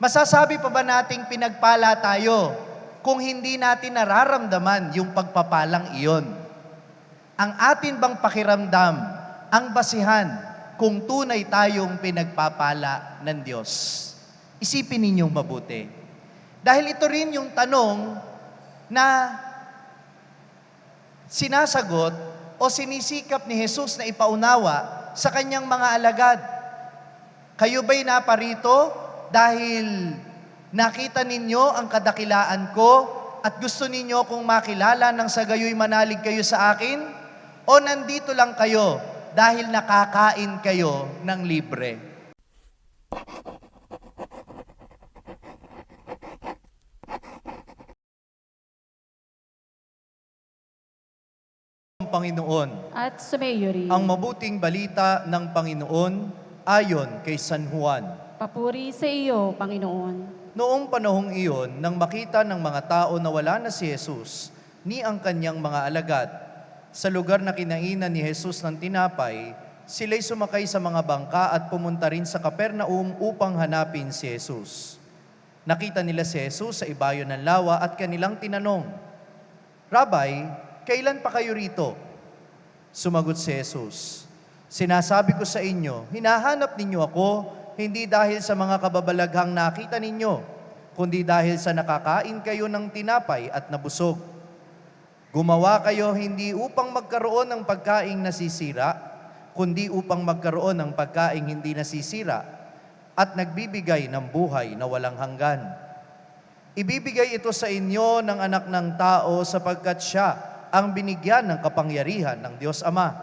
Masasabi pa ba nating pinagpala tayo kung hindi natin nararamdaman yung pagpapalang iyon? Ang atin bang pakiramdam ang basihan kung tunay tayong pinagpapala ng Diyos? Isipin ninyong mabuti. Dahil ito rin yung tanong na sinasagot o sinisikap ni Jesus na ipaunawa sa kanyang mga alagad. Kayo ba'y naparito dahil nakita ninyo ang kadakilaan ko at gusto ninyo kung makilala nang sa gayo'y manalig kayo sa akin? O nandito lang kayo dahil nakakain kayo ng libre? Panginoon, at sumayo rin. ang mabuting balita ng Panginoon ayon kay San Juan. Papuri sa iyo, Panginoon. Noong panahong iyon, nang makita ng mga tao na wala na si Jesus, ni ang kanyang mga alagad, sa lugar na kinainan ni Jesus ng tinapay, sila'y sumakay sa mga bangka at pumunta rin sa Capernaum upang hanapin si Jesus. Nakita nila si Jesus sa ibayo ng lawa at kanilang tinanong, Rabay, kailan pa kayo rito? Sumagot si Jesus, sinasabi ko sa inyo, hinahanap ninyo ako, hindi dahil sa mga kababalaghang nakita ninyo, kundi dahil sa nakakain kayo ng tinapay at nabusog. Gumawa kayo hindi upang magkaroon ng pagkaing nasisira, kundi upang magkaroon ng pagkaing hindi nasisira at nagbibigay ng buhay na walang hanggan. Ibibigay ito sa inyo ng anak ng tao sapagkat siya ang binigyan ng kapangyarihan ng Diyos Ama.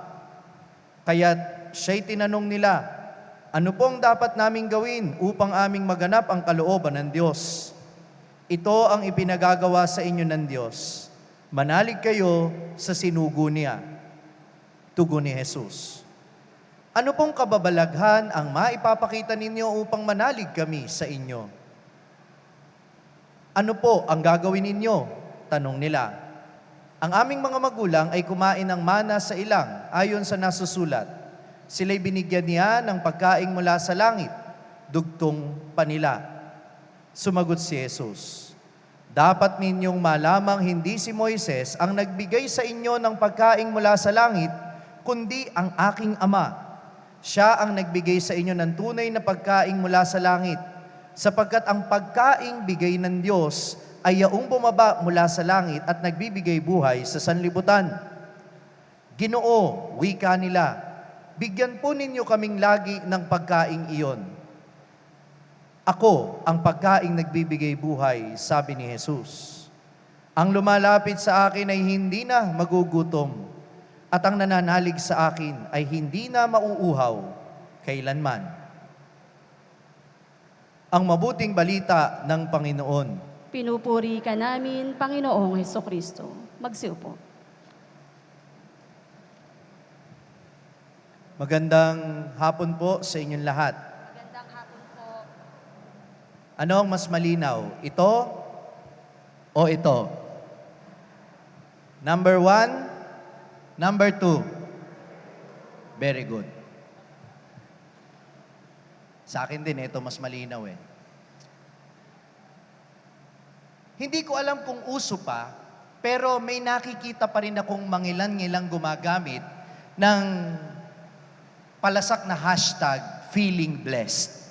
Kaya't siya'y tinanong nila, ano pong dapat naming gawin upang aming maganap ang kalooban ng Diyos? Ito ang ipinagagawa sa inyo ng Diyos. Manalig kayo sa sinugo niya. Tugon ni Jesus. Ano pong kababalaghan ang maipapakita ninyo upang manalig kami sa inyo? Ano po ang gagawin ninyo? Tanong nila. Ang aming mga magulang ay kumain ng mana sa ilang ayon sa nasusulat. Sila'y binigyan niya ng pagkain mula sa langit, dugtong pa nila. Sumagot si Jesus, dapat ninyong malamang hindi si Moises ang nagbigay sa inyo ng pagkain mula sa langit, kundi ang aking Ama. Siya ang nagbigay sa inyo ng tunay na pagkain mula sa langit, sapagkat ang pagkaing bigay ng Diyos ay yaong bumaba mula sa langit at nagbibigay buhay sa sanlibutan. Ginoo, wika nila, bigyan po ninyo kaming lagi ng pagkaing iyon. Ako ang pagkaing nagbibigay buhay, sabi ni Jesus. Ang lumalapit sa akin ay hindi na magugutom, at ang nananalig sa akin ay hindi na mauuhaw kailanman. Ang mabuting balita ng Panginoon. Pinupuri ka namin, Panginoong Hesukristo. Magsiupo. Magandang hapon po sa inyong lahat. Magandang hapon po. Ano ang mas malinaw? Ito o ito? Number 1, number 2. Very good. Sa akin din, ito mas malinaw eh. Hindi ko alam kung uso pa, pero may nakikita pa rin akong mangilan-ngilang gumagamit ng palasak na hashtag feeling blessed.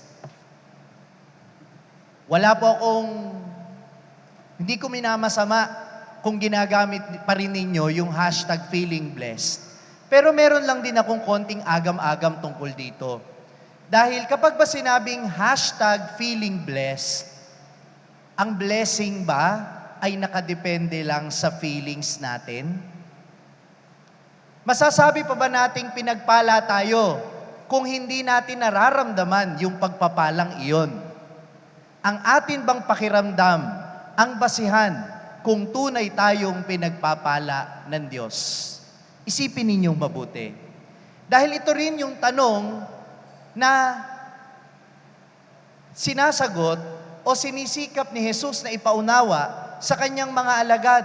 Wala po akong, hindi ko minamasama kung ginagamit pa rin ninyo yung hashtag feeling blessed. Pero meron lang din akong konting agam-agam tungkol dito. Dahil kapag ba sinabing hashtag feeling blessed, ang blessing ba ay nakadepende lang sa feelings natin? Masasabi pa ba nating pinagpala tayo kung hindi natin nararamdaman yung pagpapalang iyon? Ang atin bang pakiramdam ang basihan kung tunay tayong pinagpapala ng Diyos? Isipin ninyong mabuti. Dahil ito rin yung tanong na sinasagot o sinisikap ni Jesus na ipaunawa sa kanyang mga alagad.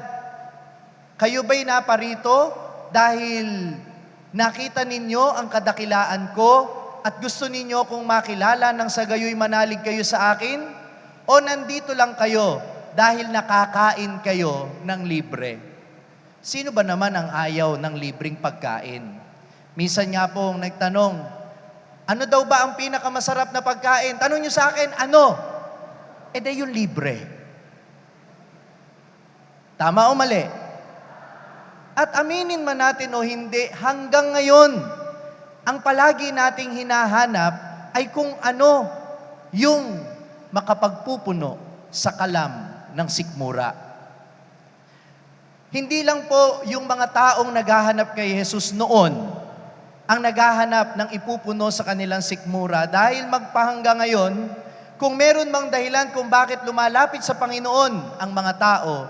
Kayo ba'y naparito dahil nakita ninyo ang kadakilaan ko at gusto ninyo kung makilala nang sa gayo'y manalig kayo sa akin? O nandito lang kayo dahil nakakain kayo ng libre? Sino ba naman ang ayaw ng libreng pagkain? Minsan nga pong nagtanong, ano daw ba ang pinakamasarap na pagkain? Tanong nyo sa akin, ano? Yung libre. Tama o mali? At aminin man natin o hindi, hanggang ngayon, ang palagi nating hinahanap ay kung ano yung makapagpupuno sa kalam ng sikmura. Hindi lang po yung mga taong naghahanap kay Jesus noon ang naghahanap ng ipupuno sa kanilang sikmura dahil magpahanggang ngayon, kung meron mang dahilan kung bakit lumalapit sa Panginoon ang mga tao,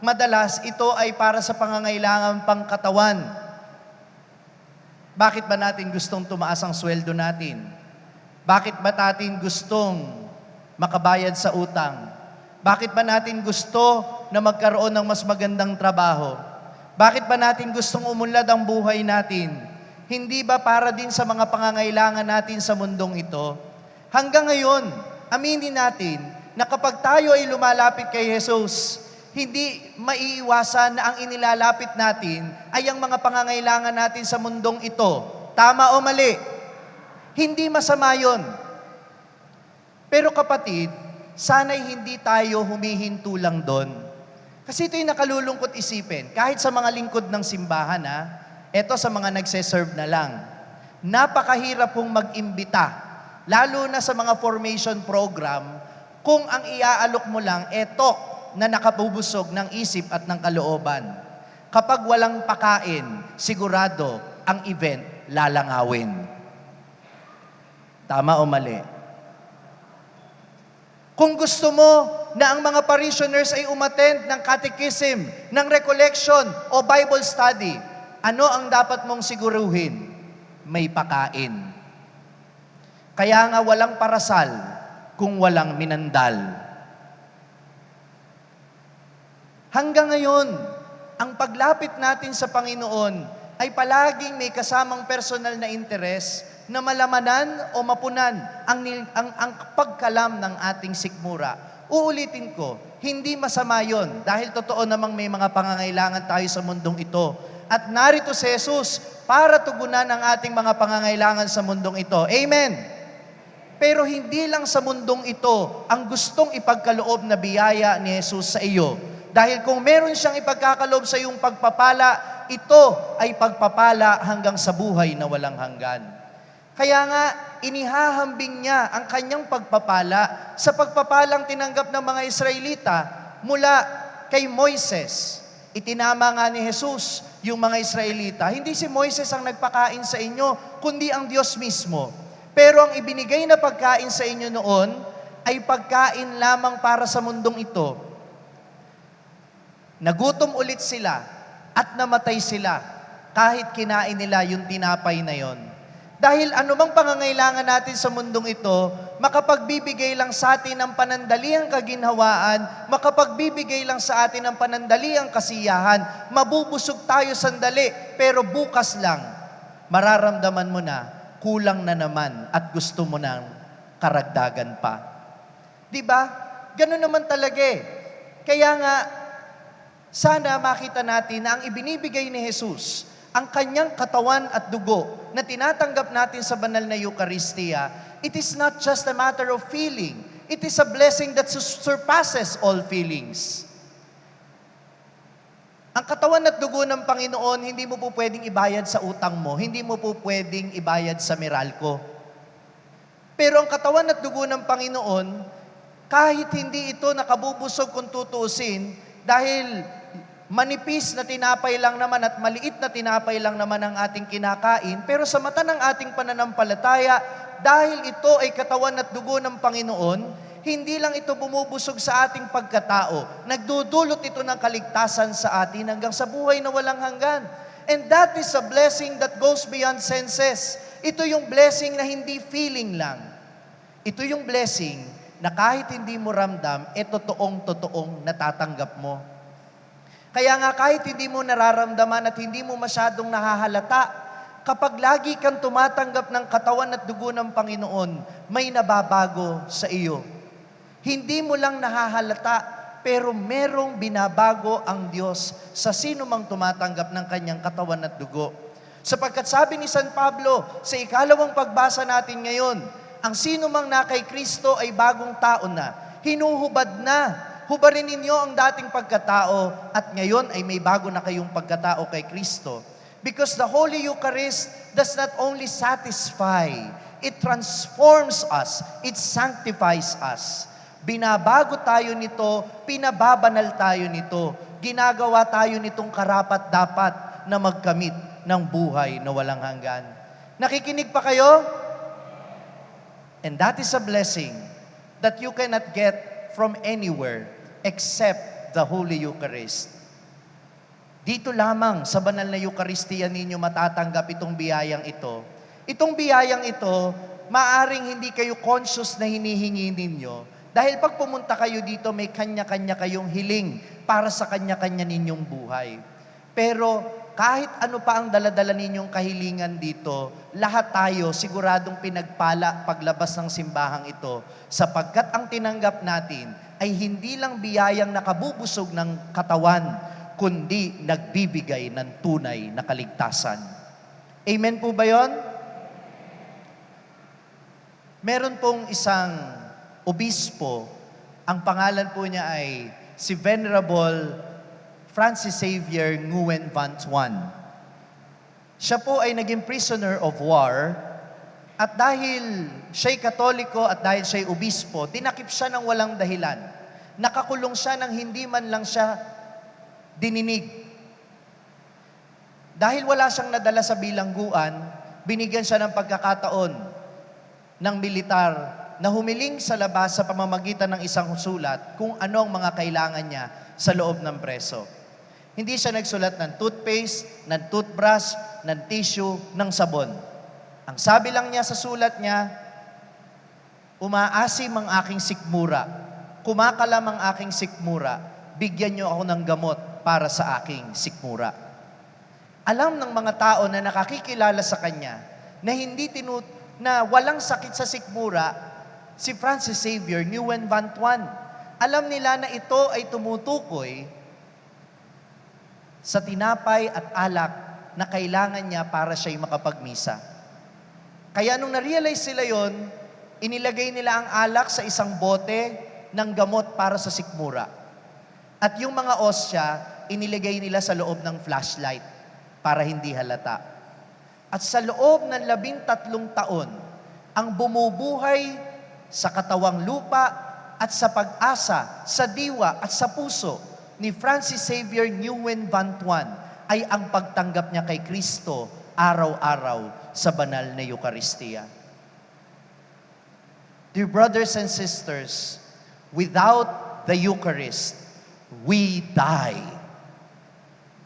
madalas ito ay para sa pangangailangan pangkatawan. Bakit ba natin gustong tumaas ang sweldo natin? Bakit ba natin gustong makabayad sa utang? Bakit ba natin gusto na magkaroon ng mas magandang trabaho? Bakit ba natin gustong umunlad ang buhay natin? Hindi ba para din sa mga pangangailangan natin sa mundong ito? Hanggang ngayon, aminin natin na kapag tayo ay lumalapit kay Jesus, hindi maiiwasan na ang inilalapit natin ay ang mga pangangailangan natin sa mundong ito. Tama o mali? Hindi masama yun. Pero kapatid, sana'y hindi tayo humihinto lang doon. Kasi ito'y nakalulungkot isipin. Kahit sa mga lingkod ng simbahan, eto sa mga nagse-serve na lang. Napakahirap pong mag-imbita, lalo na sa mga formation program, kung ang iaalok mo lang, eto, na nakabubusog ng isip at ng kalooban. Kapag walang pakain, sigurado ang event lalangawin. Tama o mali? Kung gusto mo na ang mga parishioners ay umattend ng catechism, ng recollection o Bible study, ano ang dapat mong siguruhin? May pakain. Kaya nga walang parasal kung walang minandal. Hanggang ngayon, ang paglapit natin sa Panginoon ay palaging may kasamang personal na interes na malamanan o mapunan ang pagkalam ng ating sikmura. Uulitin ko, hindi masama yon dahil totoo namang may mga pangangailangan tayo sa mundong ito. At narito si Jesus para tugunan ang ating mga pangangailangan sa mundong ito. Amen! Pero hindi lang sa mundong ito ang gustong ipagkaloob na biyaya ni Jesus sa iyo. Dahil kung meron siyang ipagkakaloob sa iyong pagpapala, ito ay pagpapala hanggang sa buhay na walang hanggan. Kaya nga, inihahambing niya ang kanyang pagpapala sa pagpapalang tinanggap ng mga Israelita mula kay Moises. Itinama nga ni Jesus yung mga Israelita. Hindi si Moises ang nagpakain sa inyo, kundi ang Diyos mismo. Pero ang ibinigay na pagkain sa inyo noon ay pagkain lamang para sa mundong ito. Nagutom ulit sila at namatay sila kahit kinain nila yung tinapay na yon. Dahil anumang pangangailangan natin sa mundong ito, makapagbibigay lang sa atin ng panandaliang kaginhawaan, makapagbibigay lang sa atin ng panandaliang kasiyahan, mabubusog tayo sandali, pero bukas lang, mararamdaman mo na, kulang na naman at gusto mo ng karagdagan pa. Diba? Ganun naman talaga eh. Kaya nga, sana makita natin na ang ibinibigay ni Jesus, ang kanyang katawan at dugo na tinatanggap natin sa banal na Eucharistia, it is not just a matter of feeling. It is a blessing that surpasses all feelings. Ang katawan at dugo ng Panginoon, hindi mo po pwedeng ibayad sa utang mo, hindi mo po pwedeng ibayad sa Meralco. Pero ang katawan at dugo ng Panginoon, kahit hindi ito nakabubusog kung tutuusin, dahil manipis na tinapay lang naman at maliit na tinapay lang naman ang ating kinakain, pero sa mata ng ating pananampalataya, dahil ito ay katawan at dugo ng Panginoon, hindi lang ito bumubusog sa ating pagkatao, nagdudulot ito ng kaligtasan sa atin hanggang sa buhay na walang hanggan. And that is a blessing that goes beyond senses. Ito yung blessing na hindi feeling lang. Ito yung blessing na kahit hindi mo ramdam, totoong-totoong natatanggap mo. Kaya nga kahit hindi mo nararamdaman at hindi mo masyadong nahahalata, kapag lagi kang tumatanggap ng katawan at dugo ng Panginoon, may nababago sa iyo. Hindi mo lang nahahalata, pero merong binabago ang Diyos sa sino mang tumatanggap ng kanyang katawan at dugo. Sapagkat sabi ni San Pablo sa ikalawang pagbasa natin ngayon, ang sino mang na kay Kristo ay bagong tao na, hinuhubad na. Hubarin ninyo ang dating pagkatao at ngayon ay may bago na kayong pagkatao kay Kristo. Because the Holy Eucharist does not only satisfy, it transforms us, it sanctifies us. Binabago tayo nito, pinababanal tayo nito, ginagawa tayo nitong karapat-dapat na magkamit ng buhay na walang hanggan. Nakikinig pa kayo? And that is a blessing that you cannot get from anywhere except the Holy Eucharist. Dito lamang sa banal na Eucharistia ninyo matatanggap itong biyayang ito. Itong biyayang ito, maaring hindi kayo conscious na hinihingi ninyo. Dahil pag pumunta kayo dito, may kanya-kanya kayong hiling para sa kanya-kanya ninyong buhay. Pero kahit ano pa ang daladala ninyong kahilingan dito, lahat tayo siguradong pinagpala paglabas ng simbahang ito, sapagkat ang tinanggap natin ay hindi lang biyayang nakabubusog ng katawan, kundi nagbibigay ng tunay na kaligtasan. Amen po ba yon? Meron pong isang obispo, ang pangalan po niya ay si Venerable Francis Xavier Nguyen Van Thuan. Siya po ay naging prisoner of war at dahil siya'y Katoliko at dahil siya'y obispo, tinakip siya ng walang dahilan. Nakakulong siya nang hindi man lang siya dininig. Dahil wala siyang nadala sa bilangguan, binigyan siya ng pagkakataon ng militar na humiling sa labas sa pamamagitan ng isang sulat kung ano ang mga kailangan niya sa loob ng preso. Hindi siya nagsulat ng toothpaste, ng toothbrush, ng tissue, ng sabon. Ang sabi lang niya sa sulat niya, umaasim ang aking sikmura, kumakalam ang aking sikmura, bigyan niyo ako ng gamot para sa aking sikmura. Alam ng mga tao na nakakikilala sa kanya na na walang sakit sa sikmura, si Francis Xavier Nguyen Van Thuan. Alam nila na ito ay tumutukoy sa tinapay at alak na kailangan niya para siya'y makapagmisa. Kaya nung na-realize sila yon, inilagay nila ang alak sa isang bote ng gamot para sa sikmura. At yung mga osya, inilagay nila sa loob ng flashlight para hindi halata. At sa loob ng 13 taon, ang bumubuhay sa katawang lupa at sa pag-asa, sa diwa at sa puso ni Francis Xavier Nguyen Van Thuan ay ang pagtanggap niya kay Kristo araw-araw sa banal na Eucharistia. Dear brothers and sisters, without the Eucharist, we die.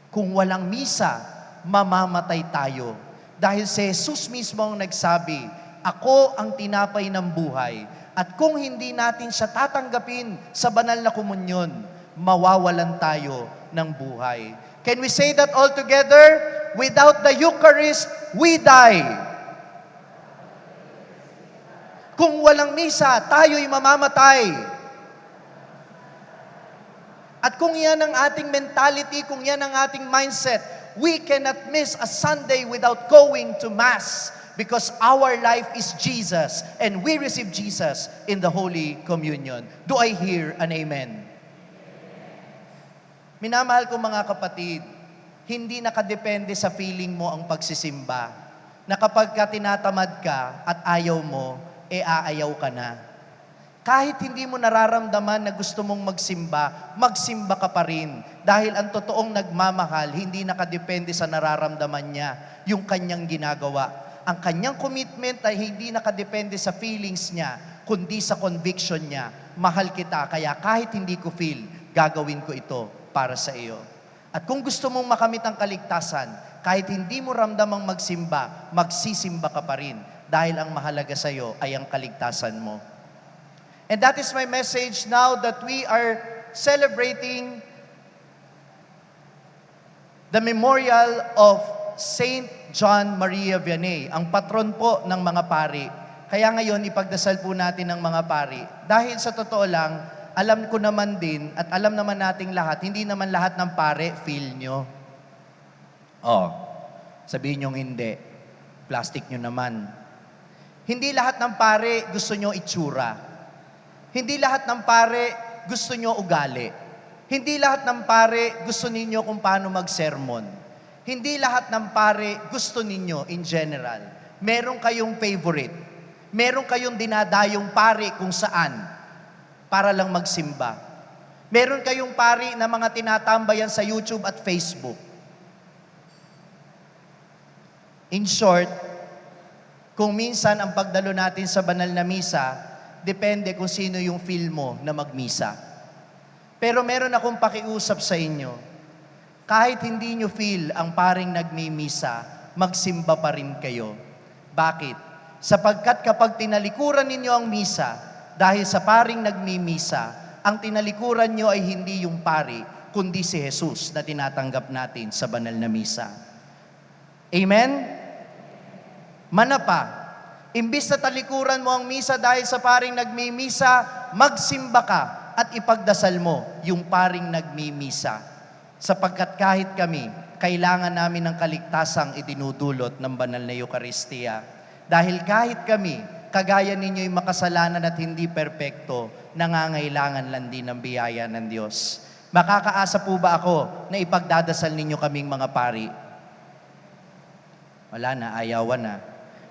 Kung walang misa, mamamatay tayo. Dahil si Jesus mismo ang nagsabi, ako ang tinapay ng buhay. At kung hindi natin siya tatanggapin sa banal na komunyon, mawawalan tayo ng buhay. Can we say that all together? Without the Eucharist, we die. Kung walang misa, tayo'y mamamatay. At kung yan ang ating mentality, kung yan ang ating mindset, we cannot miss a Sunday without going to Mass. Because our life is Jesus, and we receive Jesus in the Holy Communion. Do I hear an amen? Minamahal ko mga kapatid, hindi nakadepende sa feeling mo ang pagsisimba. Na kapag ka tinatamad ka at ayaw mo, aayaw ka na. Kahit hindi mo nararamdaman na gusto mong magsimba ka pa rin. Dahil ang totoong nagmamahal, hindi nakadepende sa nararamdaman niya, yung kanyang ginagawa. Ang kanyang commitment ay hindi nakadepende sa feelings niya, kundi sa conviction niya. Mahal kita, kaya kahit hindi ko feel, gagawin ko ito para sa iyo. At kung gusto mong makamit ang kaligtasan, kahit hindi mo ramdamang magsimba, magsisimba ka pa rin. Dahil ang mahalaga sa iyo ay ang kaligtasan mo. And that is my message now that we are celebrating the memorial of Saint John Maria Vianney, ang patron po ng mga pari. Kaya ngayon, ipagdasal po natin ng mga pari. Dahil sa totoo lang, alam ko naman din at alam naman nating lahat, hindi naman lahat ng pare feel nyo. Oh, sabihin nyo hindi. Plastic nyo naman. Hindi lahat ng pare gusto nyo itsura. Hindi lahat ng pare gusto nyo ugali. Hindi lahat ng pare gusto ninyo kung paano mag-sermon. Hindi lahat ng pare gusto ninyo in general. Meron kayong favorite. Meron kayong dinadayong pare kung saan para lang magsimba. Meron kayong pari na mga tinatambayan sa YouTube at Facebook. In short, kung minsan ang pagdalo natin sa banal na misa, depende kung sino yung feel mo na magmisa. Pero meron akong pakiusap sa inyo, kahit hindi nyo feel ang paring nagmimisa, magsimba pa rin kayo. Bakit? Sapagkat kapag tinalikuran ninyo ang misa, dahil sa paring nagmimisa, ang tinalikuran nyo ay hindi yung pari, kundi si Jesus na tinatanggap natin sa banal na misa. Amen? Manapa, imbis na talikuran mo ang misa dahil sa paring nagmimisa, magsimba ka at ipagdasal mo yung paring nagmimisa. Sapagkat kahit kami, kailangan namin ng kaligtasang idinudulot ng banal na Eucharistia. Dahil kahit kami, kagaya ninyo'y makasalanan at hindi perpekto, nangangailangan lang din ng biyaya ng Diyos. Makakaasa po ba ako na ipagdadasal ninyo kaming mga pari? Wala na, ayawan na.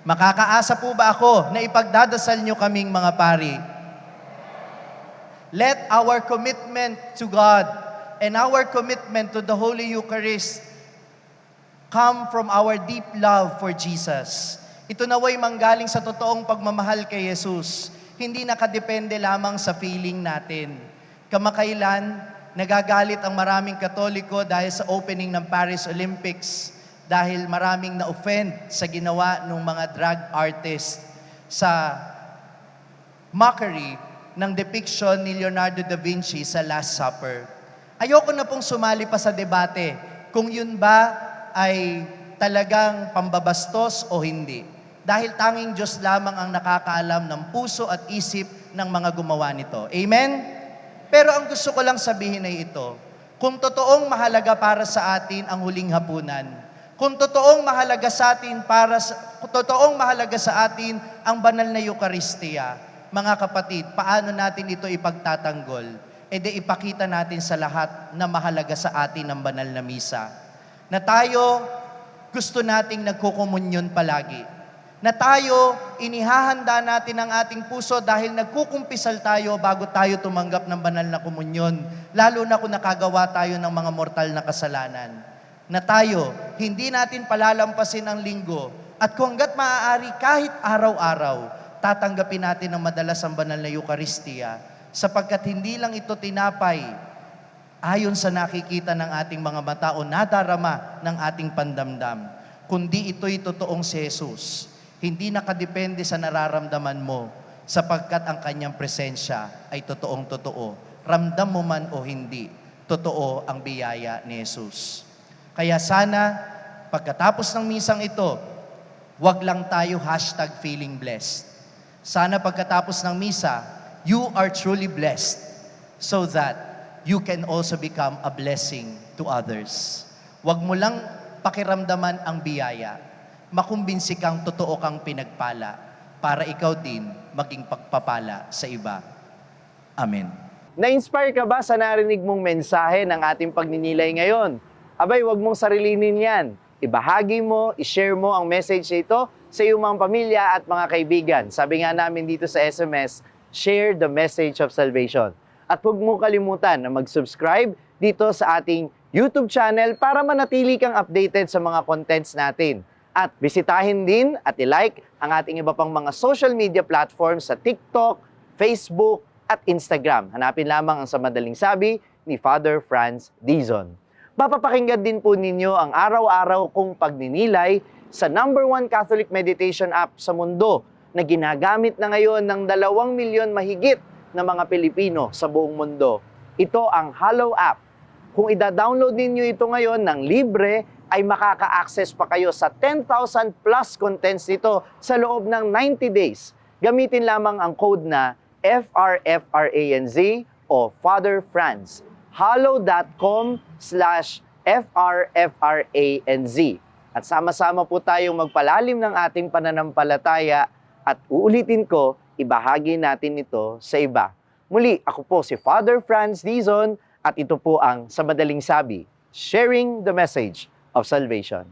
Makakaasa po ba ako na ipagdadasal nyo kaming mga pari? Let our commitment to God and our commitment to the Holy Eucharist come from our deep love for Jesus. Ito naway manggaling sa totoong pagmamahal kay Jesus. Hindi nakadepende lamang sa feeling natin. Kamakailan, nagagalit ang maraming Katoliko dahil sa opening ng Paris Olympics, dahil maraming na-offend sa ginawa ng mga drag artist sa mockery ng depiction ni Leonardo da Vinci sa Last Supper. Ayoko na pong sumali pa sa debate kung yun ba ay talagang pambabastos o hindi. Dahil tanging Diyos lamang ang nakakaalam ng puso at isip ng mga gumawa nito. Amen? Pero ang gusto ko lang sabihin ay ito, kung totoong mahalaga para sa atin ang huling hapunan, kung totoong mahalaga sa atin ang banal na Eucharistia, mga kapatid, paano natin ito ipagtatanggol? E di ipakita natin sa lahat na mahalaga sa atin ang banal na misa. Na tayo gusto nating nagkukomunyon palagi. Na tayo, inihahanda natin ang ating puso dahil nagkukumpisal tayo bago tayo tumanggap ng banal na komunyon, lalo na kung nakagawa tayo ng mga mortal na kasalanan. Na tayo, hindi natin palalampasin ang linggo at kung hanggat maaari kahit araw-araw, tatanggapin natin ang madalas ang banal na Eucharistia sapagkat hindi lang ito tinapay ayon sa nakikita ng ating mga mata o nadarama ng ating pandamdam, kundi ito'y totoong si Jesus. Hindi nakadepende sa nararamdaman mo sapagkat ang kanyang presensya ay totoong totoo. Ramdam mo man o hindi, totoo ang biyaya ni Jesus. Kaya sana, pagkatapos ng misang ito, wag lang tayo #feeling blessed. Sana pagkatapos ng misa, you are truly blessed so that you can also become a blessing to others. Wag mo lang pakiramdaman ang biyaya. Makumbinsi kang totoo kang pinagpala para ikaw din maging pagpapala sa iba. Amen. Na-inspire ka ba sa narinig mong mensahe ng ating pagninilay ngayon? Abay, wag mong sarilinin yan. Ibahagi mo, ishare mo ang message nito sa iyong mga pamilya at mga kaibigan. Sabi nga namin dito sa SMS, share the message of salvation. At huwag mong kalimutan na mag-subscribe dito sa ating YouTube channel para manatili kang updated sa mga contents natin. At bisitahin din at i-like ang ating iba pang mga social media platforms sa TikTok, Facebook, at Instagram. Hanapin lamang ang Sa Madaling Sabi ni Father Franz Dizon. Mapapakinggan din po ninyo ang araw-araw kong pagninilay sa #1 Catholic meditation app sa mundo na ginagamit na ngayon ng 2 milyon mahigit na mga Pilipino sa buong mundo. Ito ang Hallow app. Kung ida-download ninyo ito ngayon ng libre, ay makaka-access pa kayo sa 10,000 plus contents nito sa loob ng 90 days. gamitin lamang ang code na FRFRANZ o Father Franz. hallow.com/FRFRANZ. At sama-sama po tayong magpalalim ng ating pananampalataya at uulitin ko, ibahagi natin ito sa iba. Muli, ako po si Father Franz Dizon at ito po ang Sa Madaling Sabi, sharing the message of salvation.